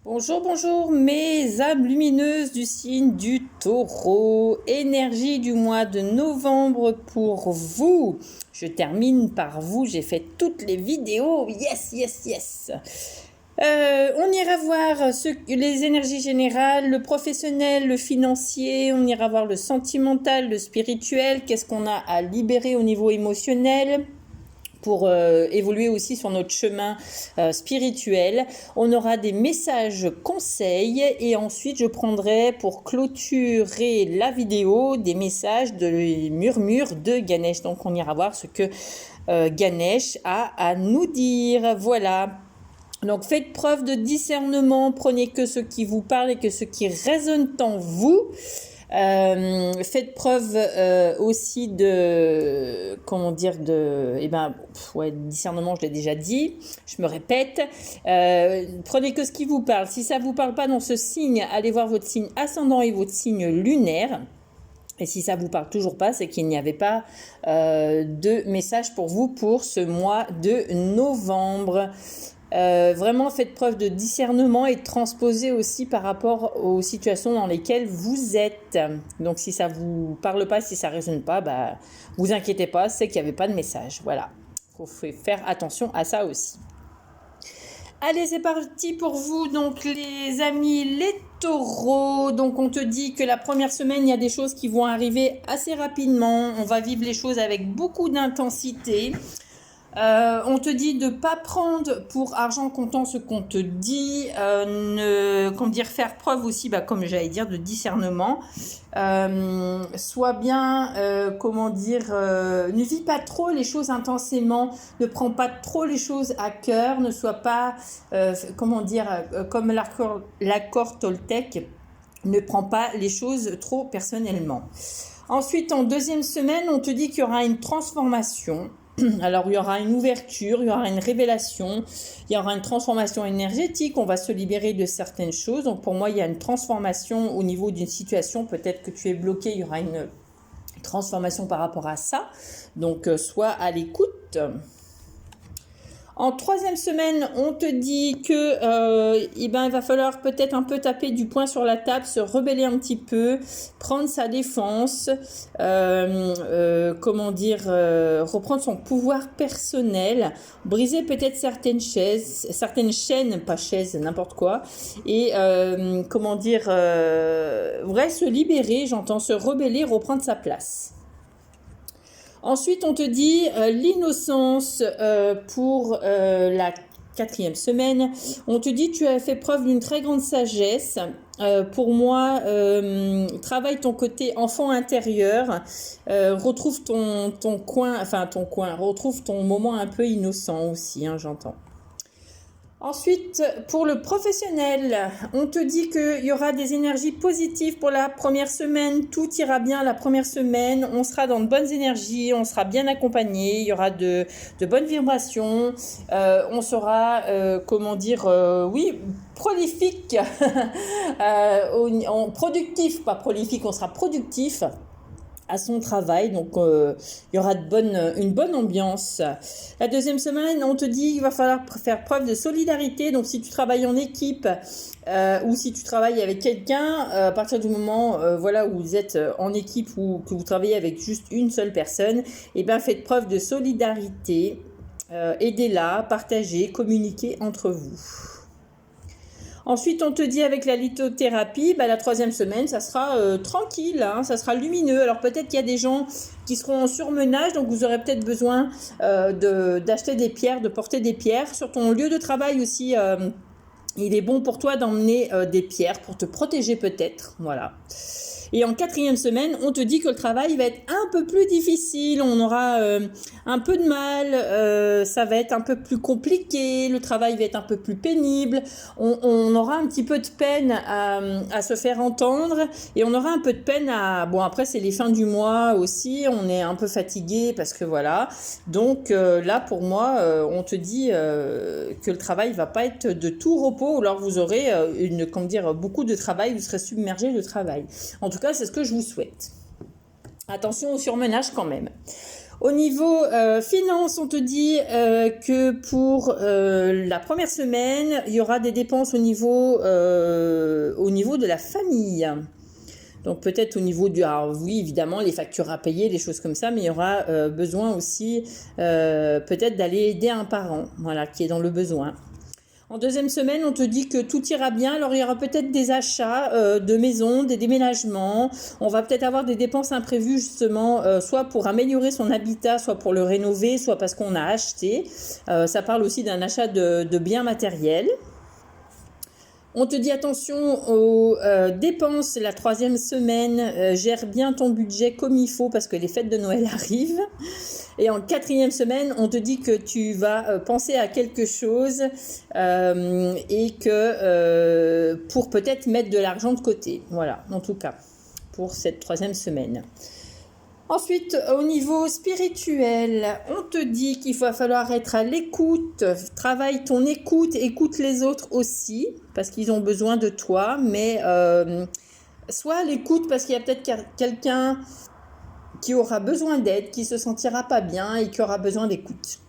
Bonjour, bonjour mes âmes lumineuses du signe du Taureau. Énergie du mois de novembre pour vous. Je termine par vous, j'ai fait toutes les vidéos. Yes, yes, yes. On ira voir les énergies générales, le professionnel, le financier, on ira voir le sentimental, le spirituel, qu'est-ce qu'on a à libérer au niveau émotionnel pour évoluer aussi sur notre chemin spirituel. On aura des messages conseils et ensuite je prendrai pour clôturer la vidéo des messages de murmures de Ganesh. Donc on ira voir ce que Ganesh a à nous dire. Voilà. Donc faites preuve de discernement, prenez que ce qui vous parle et que ce qui résonne en vous. Faites preuve aussi de discernement, je l'ai déjà dit, je me répète. Prenez que ce qui vous parle. Si ça vous parle pas dans ce signe, allez voir votre signe ascendant et votre signe lunaire. Et si ça vous parle toujours pas, c'est qu'il n'y avait pas de message pour vous pour ce mois de novembre. Vraiment faites preuve de discernement et de transposer aussi par rapport aux situations dans lesquelles vous êtes. Donc si ça vous parle pas, si ça résonne pas, vous inquiétez pas, c'est qu'il n'y avait pas de message. Voilà, faut faire attention à ça aussi. Allez, c'est parti pour vous, donc les amis, les taureaux. Donc on te dit que la première semaine, il y a des choses qui vont arriver assez rapidement. On va vivre les choses avec beaucoup d'intensité. On te dit de ne pas prendre pour argent comptant ce qu'on te dit, faire preuve aussi, comme j'allais dire, de discernement. Sois bien, ne vis pas trop les choses intensément, ne prends pas trop les choses à cœur, ne sois pas, comme l'accord Toltec, ne prends pas les choses trop personnellement. Ensuite, en deuxième semaine, on te dit qu'il y aura une transformation. Alors, il y aura une ouverture, il y aura une révélation, il y aura une transformation énergétique, on va se libérer de certaines choses. Donc, pour moi, il y a une transformation au niveau d'une situation. Peut-être que tu es bloqué, il y aura une transformation par rapport à ça. Donc, sois à l'écoute. En troisième semaine, on te dit que il va falloir peut-être un peu taper du poing sur la table, se rebeller un petit peu, prendre sa défense, reprendre son pouvoir personnel, briser peut-être certaines chaînes, pas chaises, n'importe quoi, et se libérer, j'entends se rebeller, reprendre sa place. Ensuite, on te dit l'innocence pour la quatrième semaine. On te dit tu as fait preuve d'une très grande sagesse. Pour moi, travaille ton côté enfant intérieur. Retrouve ton coin, retrouve ton moment un peu innocent aussi, j'entends. Ensuite, pour le professionnel, on te dit qu'il y aura des énergies positives pour la première semaine. Tout ira bien la première semaine. On sera dans de bonnes énergies, on sera bien accompagné. Il y aura de bonnes vibrations. On sera, prolifique. Productif, pas prolifique, on sera productif à son travail, donc il y aura une bonne ambiance. La deuxième semaine, on te dit qu'il va falloir faire preuve de solidarité, donc si tu travailles en équipe ou si tu travailles avec quelqu'un, à partir du moment où vous êtes en équipe ou que vous travaillez avec juste une seule personne, faites preuve de solidarité, aidez-la, partagez, communiquez entre vous. Ensuite, on te dit avec la lithothérapie, la troisième semaine, ça sera tranquille, ça sera lumineux. Alors peut-être qu'il y a des gens qui seront en surmenage, donc vous aurez peut-être besoin d'acheter des pierres, de porter des pierres. Sur ton lieu de travail aussi, il est bon pour toi d'emmener des pierres pour te protéger peut-être, voilà. Et en quatrième semaine, on te dit que le travail va être un peu plus difficile, on aura un peu de mal, ça va être un peu plus compliqué, le travail va être un peu plus pénible, on aura un petit peu de peine à se faire entendre et on aura un peu de peine après c'est les fins du mois aussi, on est un peu fatigué parce que voilà. Donc là pour moi, on te dit que le travail va pas être de tout repos, ou alors vous aurez beaucoup de travail, vous serez submergé de travail. En tout cas, c'est ce que je vous souhaite. Attention au surmenage quand même. Au niveau finances, on te dit que pour la première semaine, il y aura des dépenses au niveau de la famille. Donc peut-être au niveau du... Alors oui, évidemment, les factures à payer, des choses comme ça, mais il y aura besoin aussi peut-être d'aller aider un parent, voilà, qui est dans le besoin. En deuxième semaine, on te dit que tout ira bien. Alors, il y aura peut-être des achats de maisons, des déménagements. On va peut-être avoir des dépenses imprévues, justement, soit pour améliorer son habitat, soit pour le rénover, soit parce qu'on a acheté. Ça parle aussi d'un achat de biens matériels. On te dit attention aux dépenses la troisième semaine, gère bien ton budget comme il faut parce que les fêtes de Noël arrivent. Et en quatrième semaine, on te dit que tu vas penser à quelque chose et que pour peut-être mettre de l'argent de côté. Voilà, en tout cas, pour cette troisième semaine. Ensuite, au niveau spirituel, on te dit qu'il va falloir être à l'écoute, travaille ton écoute, écoute les autres aussi, parce qu'ils ont besoin de toi, mais sois à l'écoute parce qu'il y a peut-être quelqu'un qui aura besoin d'aide, qui se sentira pas bien et qui aura besoin d'écoute.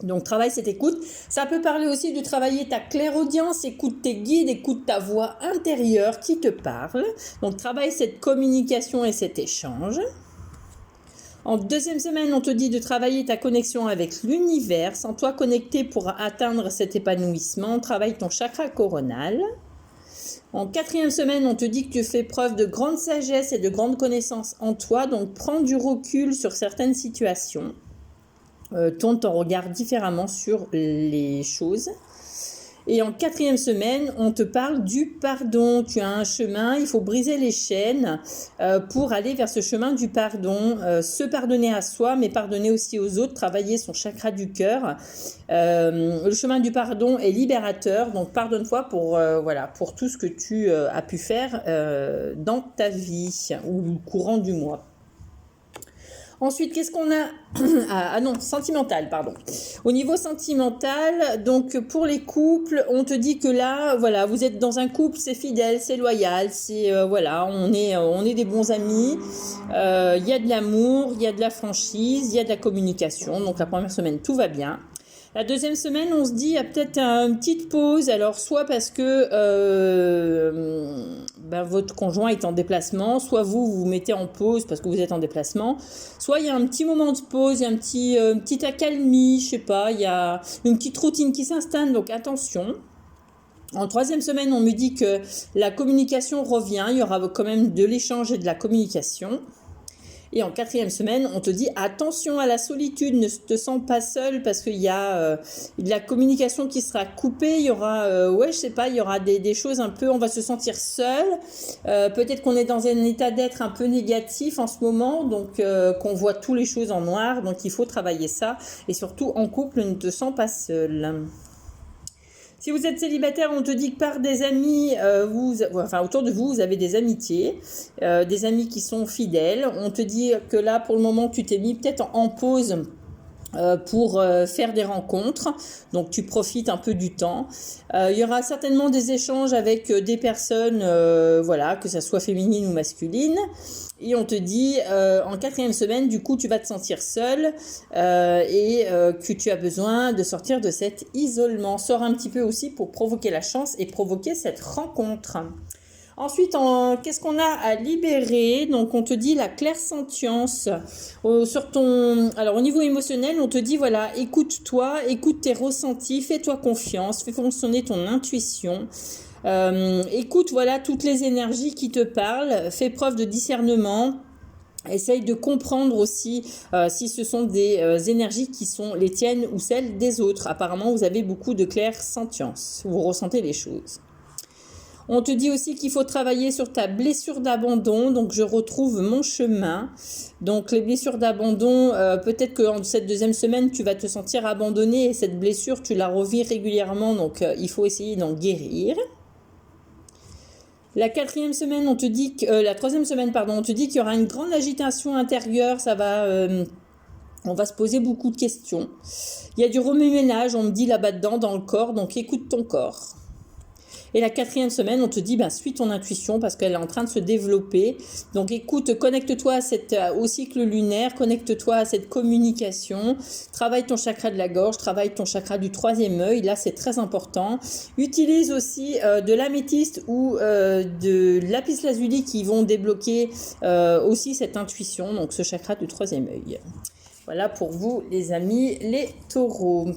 Donc travaille cette écoute. Ça peut parler aussi de travailler ta clairaudience, écoute tes guides, écoute ta voix intérieure qui te parle. Donc travaille cette communication et cet échange. En deuxième semaine, on te dit de travailler ta connexion avec l'univers, sans toi connecter pour atteindre cet épanouissement. Travaille ton chakra coronal. En quatrième semaine, on te dit que tu fais preuve de grande sagesse et de grande connaissance en toi, donc prends du recul sur certaines situations. Tourne ton regard différemment sur les choses. Et en quatrième semaine, on te parle du pardon. Tu as un chemin, il faut briser les chaînes pour aller vers ce chemin du pardon. Se pardonner à soi, mais pardonner aussi aux autres, travailler son chakra du cœur. Le chemin du pardon est libérateur, donc pardonne-toi pour tout ce que tu as pu faire dans ta vie ou au courant du mois. Ensuite, qu'est-ce qu'on a sentimental, pardon. Au niveau sentimental, donc pour les couples, on te dit que là, voilà, vous êtes dans un couple, c'est fidèle, c'est loyal, c'est voilà, on est des bons amis. Il y a de l'amour, il y a de la franchise, il y a de la communication. Donc la première semaine, tout va bien. La deuxième semaine, on se dit, il y a peut-être une petite pause. Alors, soit parce que votre conjoint est en déplacement, soit vous mettez en pause parce que vous êtes en déplacement. Soit il y a un petit moment de pause, il y a une petite accalmie, je sais pas, il y a une petite routine qui s'installe, donc attention. En troisième semaine, on me dit que la communication revient, il y aura quand même de l'échange et de la communication. Et en quatrième semaine, on te dit attention à la solitude, ne te sens pas seul parce qu'il y a de la communication qui sera coupée. Il y aura, il y aura des choses un peu, on va se sentir seul. Peut-être qu'on est dans un état d'être un peu négatif en ce moment, donc qu'on voit toutes les choses en noir. Donc il faut travailler ça. Et surtout en couple, ne te sens pas seul. Si vous êtes célibataire, on te dit que par des amis, autour de vous, vous avez des amitiés, des amis qui sont fidèles. On te dit que là, pour le moment, tu t'es mis peut-être en pause pour faire des rencontres, donc tu profites un peu du temps. Il y aura certainement des échanges avec des personnes, que ça soit féminine ou masculine. Et on te dit, en quatrième semaine, du coup, tu vas te sentir seul et que tu as besoin de sortir de cet isolement. Sors un petit peu aussi pour provoquer la chance et provoquer cette rencontre. Ensuite, qu'est-ce qu'on a à libérer? Donc, on te dit la clairsentience. Alors, au niveau émotionnel, on te dit, voilà, écoute-toi, écoute tes ressentis, fais-toi confiance, fais fonctionner ton intuition. Écoute, voilà, toutes les énergies qui te parlent, fais preuve de discernement. Essaye de comprendre aussi si ce sont des énergies qui sont les tiennes ou celles des autres. Apparemment, vous avez beaucoup de clairsentience, vous ressentez les choses. On te dit aussi qu'il faut travailler sur ta blessure d'abandon. Donc, je retrouve mon chemin. Donc, les blessures d'abandon, peut-être que en cette deuxième semaine, tu vas te sentir abandonné et cette blessure, tu la revis régulièrement. Donc, il faut essayer d'en guérir. La troisième semaine, on te dit qu'il y aura une grande agitation intérieure. On va se poser beaucoup de questions. Il y a du remue-ménage, on me dit là-bas dedans, dans le corps. Donc, écoute ton corps. Et la 4e semaine, on te dit, suis ton intuition parce qu'elle est en train de se développer. Donc écoute, connecte-toi au cycle lunaire, connecte-toi à cette communication, travaille ton chakra de la gorge, travaille ton chakra du 3e œil, là c'est très important. Utilise aussi de l'améthyste ou de lapis-lazuli qui vont débloquer aussi cette intuition, donc ce chakra du 3e œil. Voilà pour vous les amis, les taureaux.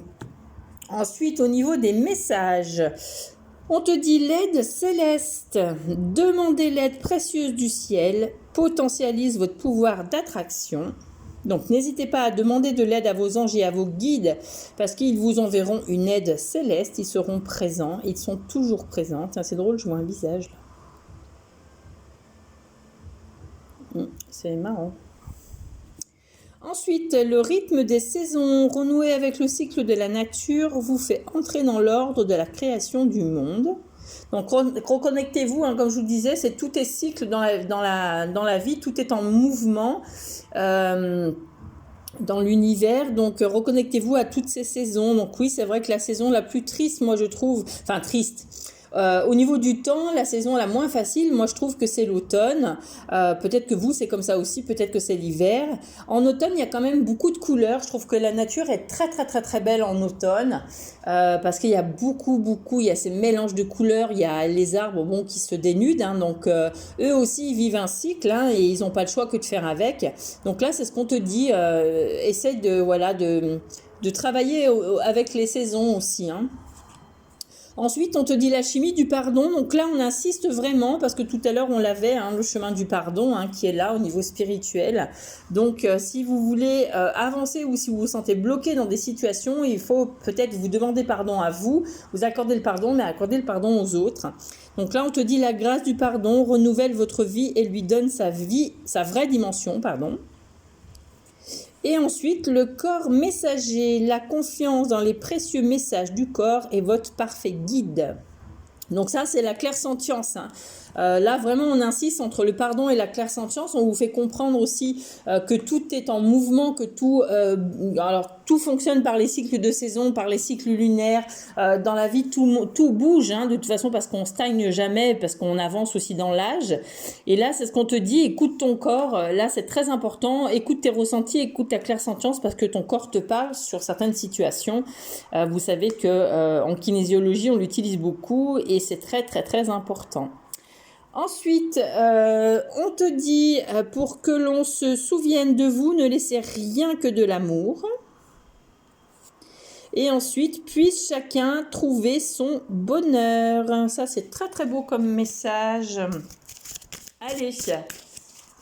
Ensuite, au niveau des messages, on te dit l'aide céleste. Demandez l'aide précieuse du ciel, potentialise votre pouvoir d'attraction. Donc, n'hésitez pas à demander de l'aide à vos anges et à vos guides parce qu'ils vous enverront une aide céleste. Ils seront présents, ils sont toujours présents. Tiens, c'est drôle, je vois un visage là. C'est marrant. Ensuite, le rythme des saisons, renouer avec le cycle de la nature, vous fait entrer dans l'ordre de la création du monde. Donc, reconnectez-vous, comme je vous disais, tout est cycle dans la vie, tout est en mouvement dans l'univers. Donc, reconnectez-vous à toutes ces saisons. Donc, oui, c'est vrai que la saison la plus triste, moi, je trouve, enfin, triste. Au niveau du temps, la saison la moins facile, moi je trouve que c'est l'automne. Peut-être que vous c'est comme ça aussi, peut-être que c'est l'hiver. En automne, il y a quand même beaucoup de couleurs. Je trouve que la nature est très très très très belle en automne parce qu'il y a beaucoup, il y a ces mélanges de couleurs. Il y a les arbres qui se dénudent, donc eux aussi ils vivent un cycle et ils n'ont pas le choix que de faire avec. Donc là, c'est ce qu'on te dit. Essaye de travailler avec les saisons aussi. Ensuite, on te dit la chimie du pardon. Donc là, on insiste vraiment parce que tout à l'heure, on l'avait, le chemin du pardon qui est là au niveau spirituel. Donc, si vous voulez avancer ou si vous vous sentez bloqué dans des situations, il faut peut-être vous demander pardon à vous accorder le pardon, mais accorder le pardon aux autres. Donc là, on te dit la grâce du pardon renouvelle votre vie et lui donne sa vraie dimension, Et ensuite, le corps messager, la confiance dans les précieux messages du corps est votre parfait guide. Donc ça, c'est la clairsentience. Là, vraiment, on insiste entre le pardon et la clairsentience. On vous fait comprendre aussi que tout est en mouvement, que tout fonctionne par les cycles de saison, par les cycles lunaires. Dans la vie, tout bouge, de toute façon, parce qu'on stagne jamais, parce qu'on avance aussi dans l'âge. Et là, c'est ce qu'on te dit, écoute ton corps. Là, c'est très important. Écoute tes ressentis, écoute ta clairsentience, parce que ton corps te parle sur certaines situations. Vous savez que en kinésiologie, on l'utilise beaucoup et c'est très, très, très important. Ensuite, on te dit, pour que l'on se souvienne de vous, ne laissez rien que de l'amour. Et ensuite, puisse chacun trouver son bonheur. Ça, c'est très, très beau comme message. Allez,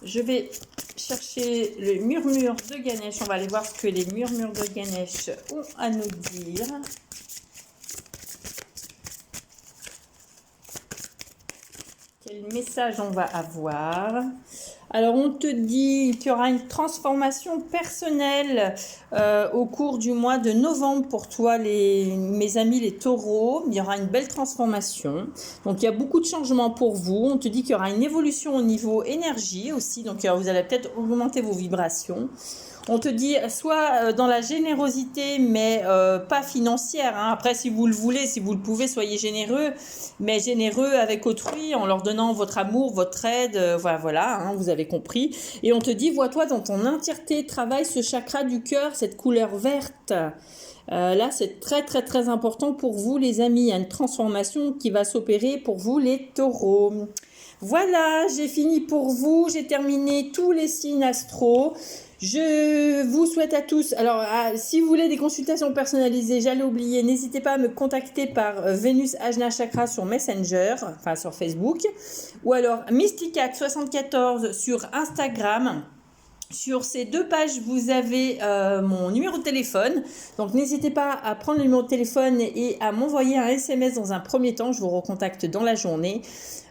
je vais chercher le murmure de Ganesh. On va aller voir ce que les murmures de Ganesh ont à nous dire. Quel message on va avoir? Alors, on te dit qu'il y aura une transformation personnelle au cours du mois de novembre pour toi, mes amis les taureaux. Il y aura une belle transformation. Donc, il y a beaucoup de changements pour vous. On te dit qu'il y aura une évolution au niveau énergie aussi. Donc, vous allez peut-être augmenter vos vibrations. On te dit soit dans la générosité, mais pas financière. Après, si vous le voulez, si vous le pouvez, soyez généreux, mais généreux avec autrui, en leur donnant votre amour, votre aide. Voilà, vous avez compris. Et on te dit, vois-toi dans ton entièreté, travaille ce chakra du cœur, cette couleur verte. Là, c'est très, très, très important pour vous, les amis. Il y a une transformation qui va s'opérer pour vous, les taureaux. Voilà, j'ai fini pour vous. J'ai terminé tous les signes astro. Je vous souhaite à tous, alors si vous voulez des consultations personnalisées, j'allais oublier, n'hésitez pas à me contacter par Vénus Ajna Chakra sur Messenger, enfin sur Facebook, ou alors Mysticac74 sur Instagram. Sur ces 2 pages, vous avez mon numéro de téléphone. Donc, n'hésitez pas à prendre le numéro de téléphone et à m'envoyer un SMS dans un premier temps. Je vous recontacte dans la journée.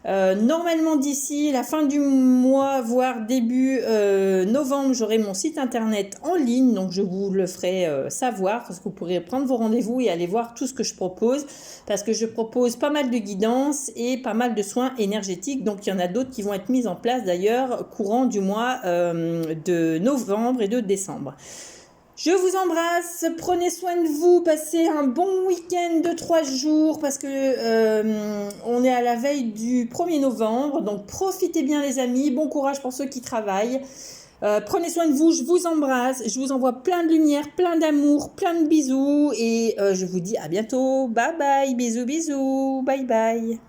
Normalement, d'ici la fin du mois, voire début novembre, j'aurai mon site internet en ligne. Donc, je vous le ferai savoir parce que vous pourrez prendre vos rendez-vous et aller voir tout ce que je propose. Parce que je propose pas mal de guidance et pas mal de soins énergétiques. Donc, il y en a d'autres qui vont être mises en place d'ailleurs courant du mois de novembre et de décembre. Je vous embrasse, prenez soin de vous, passez un bon week-end de 3 jours parce que on est à la veille du 1er novembre, donc profitez bien les amis, bon courage pour ceux qui travaillent. Prenez soin de vous, je vous embrasse, je vous envoie plein de lumière, plein d'amour, plein de bisous et je vous dis à bientôt. Bye bye, bisous bisous, bye bye.